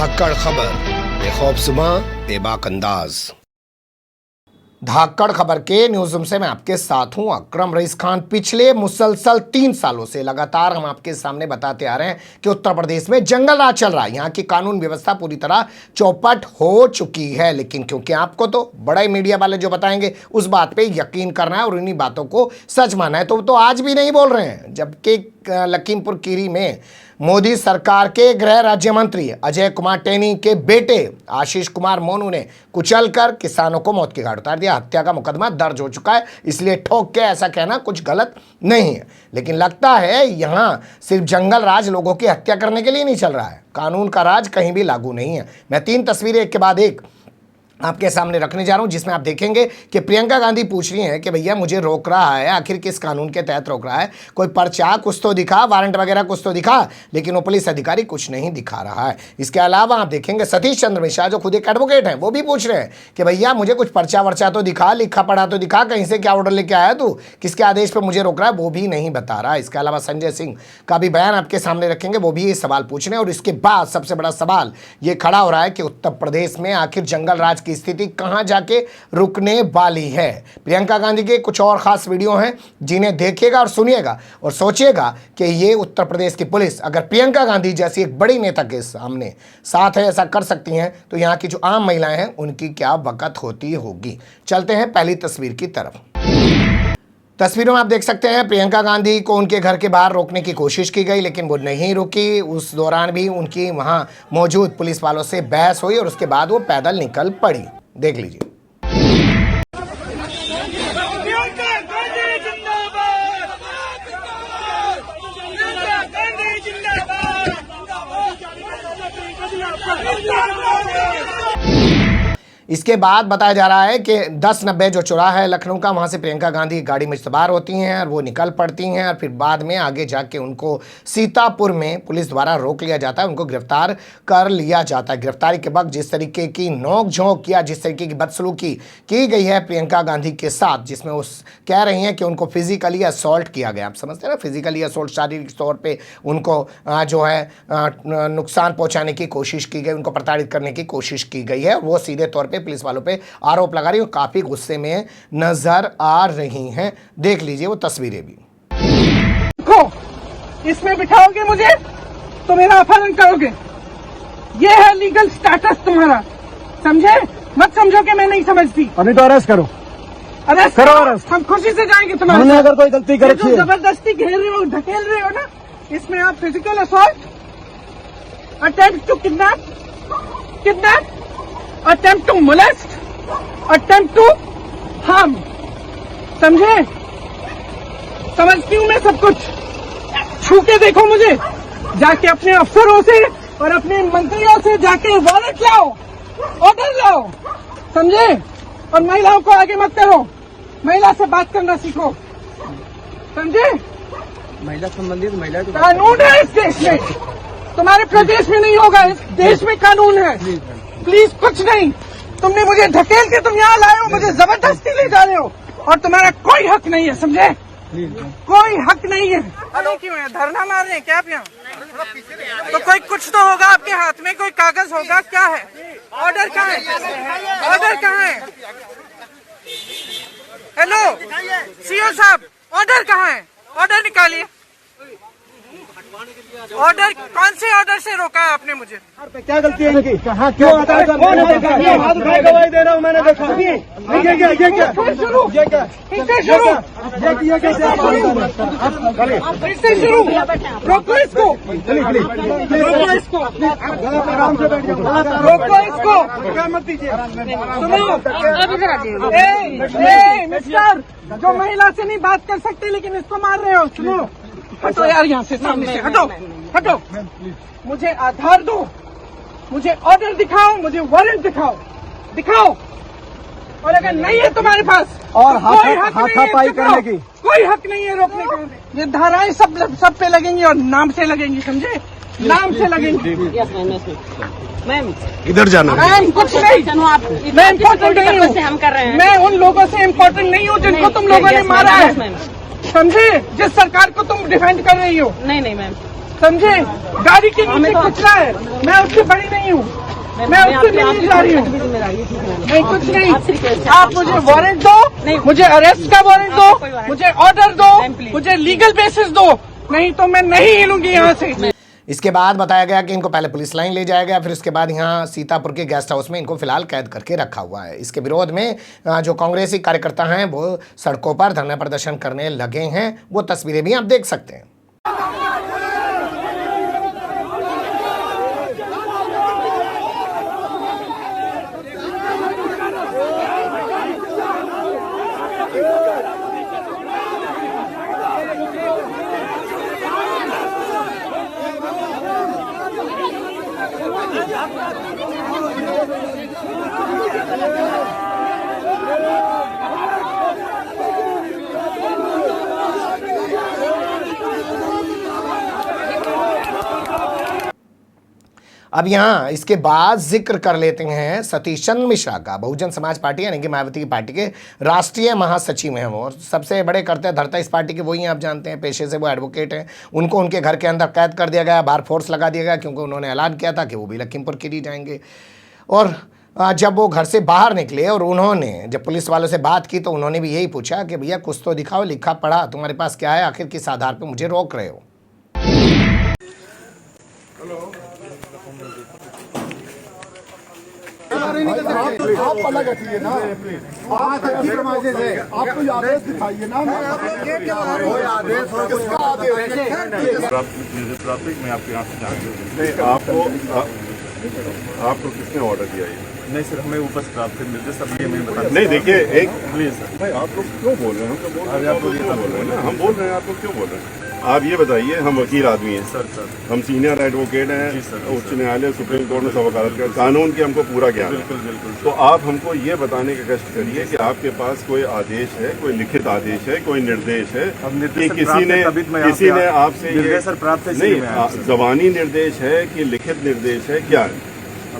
धाकड़ खबर, बेखौफसुमा बेबाक अंदाज। धाकड़ खबर के न्यूज रूम से मैं आपके साथ हूं अकरम रईस खान। पिछले मुसलसल 3 सालों से लगातार हम आपके सामने बताते आ रहे हैं कि उत्तर प्रदेश में जंगल राज चल रहा है। यहाँ की कानून व्यवस्था पूरी तरह चौपट हो चुकी है, लेकिन क्योंकि आपको तो बड़े मीडिया वाले जो बताएंगे उस बात पे यकीन करना है और उन्हीं बातों को सच मानना है, तो आज भी नहीं बोल रहे हैं। जबकि लखीमपुर खीरी में मोदी सरकार के गृह राज्य मंत्री अजय कुमार टेनी के बेटे आशीष कुमार मोनू ने कुचलकर किसानों को मौत के घाट उतार दिया। हत्या का मुकदमा दर्ज हो चुका है, इसलिए ठोक के ऐसा कहना कुछ गलत नहीं है। लेकिन लगता है यहां सिर्फ जंगल राज लोगों की हत्या करने के लिए नहीं चल रहा है, कानून का राज कहीं भी लागू नहीं है। मैं 3 तस्वीरें एक के बाद एक आपके सामने रखने जा रहा हूं, जिसमें आप देखेंगे कि प्रियंका गांधी पूछ रही हैं कि भैया मुझे रोक रहा है, आखिर किस कानून के तहत रोक रहा है? कोई पर्चा कुछ तो दिखा, वारंट वगैरह कुछ तो दिखा, लेकिन वो पुलिस अधिकारी कुछ नहीं दिखा रहा है। इसके अलावा आप देखेंगे सतीश चंद्र मिश्रा जो खुद एक एडवोकेट हैं, वो भी पूछ रहे हैं कि भैया मुझे कुछ पर्चा वर्चा तो दिखा, लिखा पढ़ा तो दिखा, कहीं से क्या ऑर्डर लेके आया तू, किसके आदेश पर मुझे रोक रहा है, वो भी नहीं बता रहा। इसके अलावा संजय सिंह का भी बयान आपके सामने रखेंगे, वो भी ये सवाल पूछ रहे हैं। और इसके बाद सबसे बड़ा सवाल ये खड़ा हो रहा है कि उत्तर प्रदेश में आखिर जंगल राज की स्थिति कहां जाके रुकने वाली है। प्रियंका गांधी के कुछ और खास वीडियो हैं जिन्हें देखिएगा और सुनिएगा और सोचिएगा कि ये उत्तर प्रदेश की पुलिस अगर प्रियंका गांधी जैसी एक बड़ी नेता के सामने साथ है ऐसा कर सकती हैं, तो यहाँ की जो आम महिलाएं हैं उनकी क्या वक़्त होती होगी। चलते हैं पहली तस्वीर की तरफ। तस्वीरों में आप देख सकते हैं प्रियंका गांधी को उनके घर के बाहर रोकने की कोशिश की गई, लेकिन वो नहीं रुकी। उस दौरान भी उनकी वहां मौजूद पुलिस वालों से बहस हुई और उसके बाद वो पैदल निकल पड़ी। देख लीजिए। इसके बाद बताया जा रहा है कि 1090 जो चौराहा है लखनऊ का, वहाँ से प्रियंका गांधी गाड़ी में सवार होती हैं और वो निकल पड़ती हैं और फिर बाद में आगे जाके उनको सीतापुर में पुलिस द्वारा रोक लिया जाता है, उनको गिरफ्तार कर लिया जाता है। गिरफ्तारी के वक्त जिस तरीके की नोक झोंक या जिस तरीके की बदसलूकी की गई है प्रियंका गांधी के साथ, जिसमें वो कह रही हैं कि उनको फिजिकली असॉल्ट किया गया। आप समझते हैं ना, फिजिकली असॉल्ट, शारीरिक तौर पर उनको जो है नुकसान पहुँचाने की कोशिश की गई, उनको प्रताड़ित करने की कोशिश की गई है। वो सीधे तौर पर पुलिस वालों पे आरोप लगा रही है, काफी गुस्से में नजर आ रही हैं। देख लीजिए वो तस्वीरें भी। इसमें बिठाओगे मुझे तो मेरा अपहरण करोगे, ये है लीगल स्टेटस तुम्हारा, समझे? मत समझो कि मैं नहीं समझती। अभी तो अरेस्ट करो, अरेस्ट करो, अरेस्ट। हम खुशी से जाएंगे तुम्हारे साथ। अगर कोई गलती कर रखी है, जबरदस्ती घेर रहे हो, ढकेल रहे हो ना, इसमें आप physical assault, attempt to kidnap, attempt to molest, attempt to harm, समझे? समझती हूँ मैं सब कुछ। छू के देखो मुझे, जाके अपने अफसरों से और अपने मंत्रियों से जाके वारंट लाओ, ऑर्डर लाओ, समझे? और महिलाओं को आगे मत करो, महिला से बात करना सीखो, समझे? महिला संबंधित महिला कानून है इस देश में, तुम्हारे प्रदेश में नहीं होगा, इस देश में कानून है। प्लीज कुछ नहीं, तुमने मुझे ढकेल के तुम यहाँ लाए हो, मुझे जबरदस्ती ले जा रहे हो और तुम्हारा कोई हक नहीं है, समझे? कोई हक नहीं है। अरे क्यों है, धरना मार रहे हैं क्या आप यहाँ? तो कोई कुछ तो होगा आपके हाथ में, कोई कागज होगा, क्या है? ऑर्डर कहाँ है? ऑर्डर कहाँ है? हेलो सीओ साहब, ऑर्डर कहाँ है? ऑर्डर निकालिए। ऑर्डर कौन से ऑर्डर से रोका है आपने मुझे? क्या गलती है इनकी? कहाँ क्यों हाथ उठाए गवाही दे रहा हूँ, मैंने देखा। ये क्या फिर शुरू, रोको इसको, रोको इसको, रोको इसको, मत दीजिए। सुनो मिस्टर, जो महिला से नहीं बात कर सकते लेकिन इसको मार रहे हो, सुनो, हटो यार यहाँ से, सामने से हटो, हटो। मुझे आधार दो, मुझे ऑर्डर दिखाओ, मुझे वारंट दिखाओ। और अगर नहीं है तुम्हारे पास और हाथापाई करने की कोई हक नहीं है रोकने का। ये धाराएं सब पे लगेंगी और नाम से लगेंगी, समझे? नाम से लगेंगी। मैम इधर जाना। मैम कुछ नहीं, मैं इम्पोर्टेंट नहीं हूँ, हम कर रहे हैं। मैं उन लोगों से इम्पोर्टेंट नहीं हूँ जिनको तुम लोगों ने मारा है, समझे? जिस सरकार को तुम डिफेंड कर रही हो। नहीं मैम, समझे? गाड़ी के नीचे कुछ रहा है, मैं उससे बड़ी नहीं हूँ, मैं उससे मिलने जा रही हूँ। नहीं कुछ नहीं, आप मुझे वारंट दो, मुझे अरेस्ट का वारंट दो, मुझे ऑर्डर दो, मुझे लीगल बेसिस दो, नहीं तो मैं नहीं हिलूंगी यहाँ से। इसके बाद बताया गया कि इनको पहले पुलिस लाइन ले जाया गया, फिर उसके बाद यहाँ सीतापुर के गेस्ट हाउस में इनको फिलहाल कैद करके रखा हुआ है। इसके विरोध में जो कांग्रेसी कार्यकर्ता हैं वो सड़कों पर धरना प्रदर्शन करने लगे हैं। वो तस्वीरें भी आप देख सकते हैं। अब यहाँ इसके बाद जिक्र कर लेते हैं सतीश चंद्र मिश्रा का। बहुजन समाज पार्टी यानी कि मायावती की पार्टी के राष्ट्रीय महासचिव हैं वो, और सबसे बड़े करते धरता इस पार्टी के वही हैं, आप जानते हैं, पेशे से वो एडवोकेट हैं। उनको उनके घर के अंदर कैद कर दिया गया, बार फोर्स लगा दिया गया, क्योंकि उन्होंने ऐलान किया था कि वो भी लखीमपुर खीरी जाएंगे। और जब वो घर से बाहर निकले और उन्होंने जब पुलिस वालों से बात की तो उन्होंने भी यही पूछा कि भैया कुछ तो दिखाओ, लिखा पढ़ा तुम्हारे पास क्या है, आखिर किस आधार पर मुझे रोक रहे हो। आप अलग हटिए ना, आप कोई आदेश दिखाइए ना। ट्रैफिक में आपके यहाँ से नहीं, आपको किसने ऑर्डर दिया ये? नहीं सर, हमें ऊपर से ट्रैफिक निर्देश सब ये मैं बता नहीं देखिए, एक प्लीज सर। भाई आप लोग क्यों बोल रहे हैं? हम तो बोल रहे हैं, आप लोग क्यों बोल रहे हैं? हम बोल रहे हैं, आप लोग क्यों बोल रहे हैं? आप ये बताइए, हम वकील आदमी हैं सर, हम सीनियर एडवोकेट हैं, उच्च न्यायालय सुप्रीम कोर्ट में सब वकालत कर, कानून की हमको पूरा ज्ञान है। बिल्कुल। तो आप हमको ये बताने का कष्ट करिए कि आपके पास कोई आदेश है, कोई लिखित आदेश है, कोई निर्देश है कि किसी ने आपसे ये नहीं, जबानी निर्देश है कि लिखित निर्देश है, क्या है?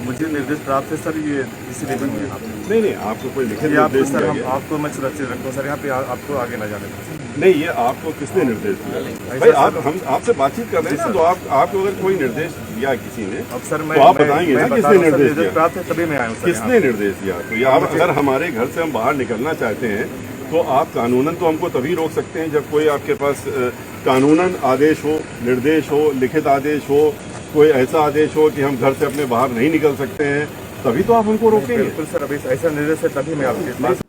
मुझे निर्देश प्राप्त है सर, ये इसीलिए भी मैं यहाँ पे नहीं, आपको कोई लिखित निर्देश सर, दिया हम गया? आपको मैं सुरक्षित रखूँ सर, यहाँ पे आपको आगे ना जाने दूँ। नहीं, ये आपको किसने निर्देश दिया? भाई आप हम आपसे बातचीत कर रहे हैं ना, तो आपको अगर कोई निर्देश दिया किसी ने अब सर तो आप बताएंगे ना किसने निर्देश दिया? प्राप्त है तभी मैं आया हूँ सर। किसने निर्देश दिया? तो ये आप अगर हमारे घर से हम बाहर निकलना चाहते हैं तो आप कानूनन तो हमको तभी रोक सकते हैं जब कोई आपके पास कानूनन आदेश हो, निर्देश हो, लिखित आदेश हो, कोई ऐसा आदेश हो कि हम घर से अपने बाहर नहीं निकल सकते हैं, तभी तो आप हमको रोकेंगे। बिल्कुल सर, अभी ऐसा निर्देश है तभी मैं आपके पास।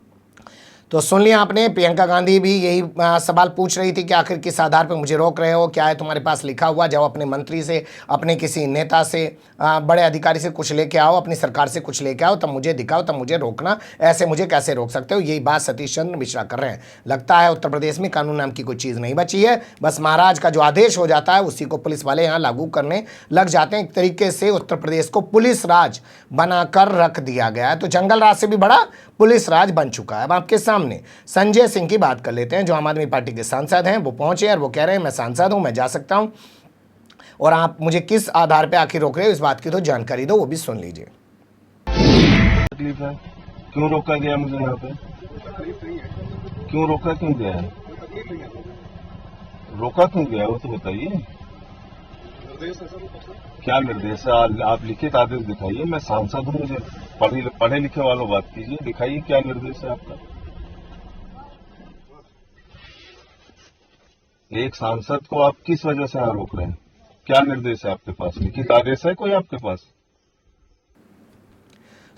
तो सुन लिया आपने, प्रियंका गांधी भी यही सवाल पूछ रही थी कि आखिर किस आधार पर मुझे रोक रहे हो, क्या है तुम्हारे पास लिखा हुआ, जाओ अपने मंत्री से, अपने किसी नेता से, बड़े अधिकारी से कुछ लेके आओ, अपनी सरकार से कुछ लेके आओ, तब मुझे दिखाओ, तब मुझे रोकना, ऐसे मुझे कैसे रोक सकते हो। यही बात सतीश चंद्र मिश्रा कर रहे हैं। लगता है उत्तर प्रदेश में कानून नाम की कोई चीज़ नहीं बची है, बस महाराज का जो आदेश हो जाता है उसी को पुलिस वाले यहाँ लागू करने लग जाते हैं। एक तरीके से उत्तर प्रदेश को पुलिस राज बनाकर रख दिया गया है। तो जंगल राज से भी बड़ा पुलिस राज बन चुका है। अब आपके सामने संजय सिंह की बात कर लेते हैं, जो आम आदमी पार्टी के सांसद हैं। वो पहुंचे और वो कह रहे हैं मैं सांसद हूं, मैं जा सकता हूं, और आप मुझे किस आधार पे आखिर रोक रहे हो, इस बात की तो जानकारी दो, वो भी सुन लीजिए। तकलीफ है, क्यों रोका गया मुझे यहाँ पे? क्यों रोका क्यों गया है? रोका क्यों गया वो तो बताइए। क्या निर्देश है? आप लिखित आदेश दिखाइए। मैं सांसद हूँ, मुझे पढ़े लिखे वालों बात कीजिए, दिखाइए क्या निर्देश है आपका। एक सांसद को आप किस वजह से यहाँ रोक रहे हैं? क्या निर्देश है आपके पास? लिखित आदेश है कोई आपके पास?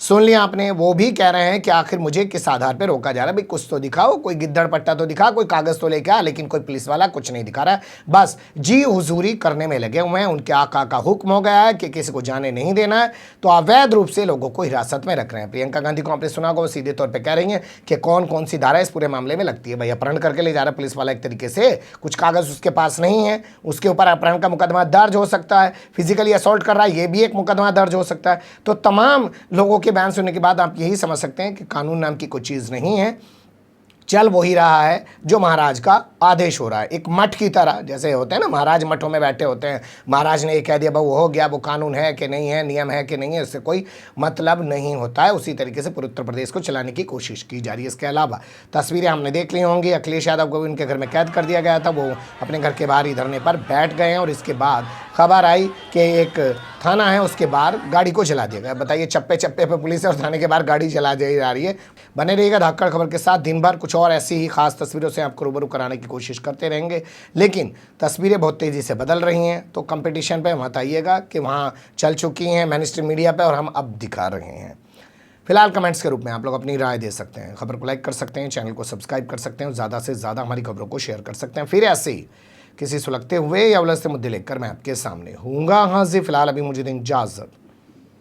सुन लिया आपने, वो भी कह रहे हैं कि आखिर मुझे किस आधार पे रोका जा रहा है। भाई कुछ तो दिखाओ, कोई गिद्दड़ पट्टा तो दिखा, कोई कागज तो लेके आ, लेकिन कोई पुलिस वाला कुछ नहीं दिखा रहा है। बस जी हुजूरी करने में लगे हुए हैं। उनके आका का हुक्म हो गया है कि किसी को जाने नहीं देना है, तो अवैध रूप से लोगों को हिरासत में रख रहे हैं। प्रियंका गांधी को आपने सुना होगा, वो सीधे तौर पर कह रही है कि कौन कौन सी धारा इस पूरे मामले में लगती है। भाई अपहरण करके ले जा रहा है पुलिस वाला एक तरीके से, कुछ कागज उसके पास नहीं है, उसके ऊपर अपहरण का मुकदमा दर्ज हो सकता है, फिजिकली असॉल्ट कर रहा है, ये भी एक मुकदमा दर्ज हो सकता है। तो तमाम लोगों के बयान सुनने के बाद आप यही समझ सकते हैं कि कानून नाम की कोई चीज़ नहीं है। चल वही रहा है जो महाराज का आदेश हो रहा है। एक मठ की तरह, जैसे होते हैं ना, महाराज मठों में बैठे होते हैं, महाराज ने ये कह दिया भाई वो हो गया, वो कानून है कि नहीं है, नियम है कि नहीं है, इससे कोई मतलब नहीं होता है। उसी तरीके से पूरे उत्तर प्रदेश को चलाने की कोशिश की जा रही है। इसके अलावा तस्वीरें हमने देख ली होंगी, अखिलेश यादव को भी उनके घर में कैद कर दिया गया था, वो अपने घर के बाहर ही धरने पर बैठ गए हैं और इसके बाद खबर आई कि एक थाना है उसके बाहर गाड़ी को जला दिया गया। बताइए, चप्पे चप्पे पे पुलिस है और थाने के बाहर गाड़ी जला दी जा रही है। बने रहिएगा धाकड़ खबर के साथ, दिन भर कुछ और ऐसी ही खास तस्वीरों से आपको रूबरू कराने की कोशिश करते रहेंगे। लेकिन तस्वीरें बहुत तेज़ी से बदल रही हैं, तो कंपटीशन पे मत आइएगा कि वहाँ चल चुकी हैं मेन स्ट्रीम मीडिया पे और हम अब दिखा रहे हैं। फिलहाल कमेंट्स के रूप में आप लोग अपनी राय दे सकते हैं, खबर को लाइक कर सकते हैं, चैनल को सब्सक्राइब कर सकते हैं, ज़्यादा से ज़्यादा हमारी खबरों को शेयर कर सकते हैं। फिर ऐसे ही किसी सुलगते हुए या उलझते मुद्दे लेकर मैं आपके सामने हूँगा हाजिर। फिलहाल अभी मुझे दें इजाज़त।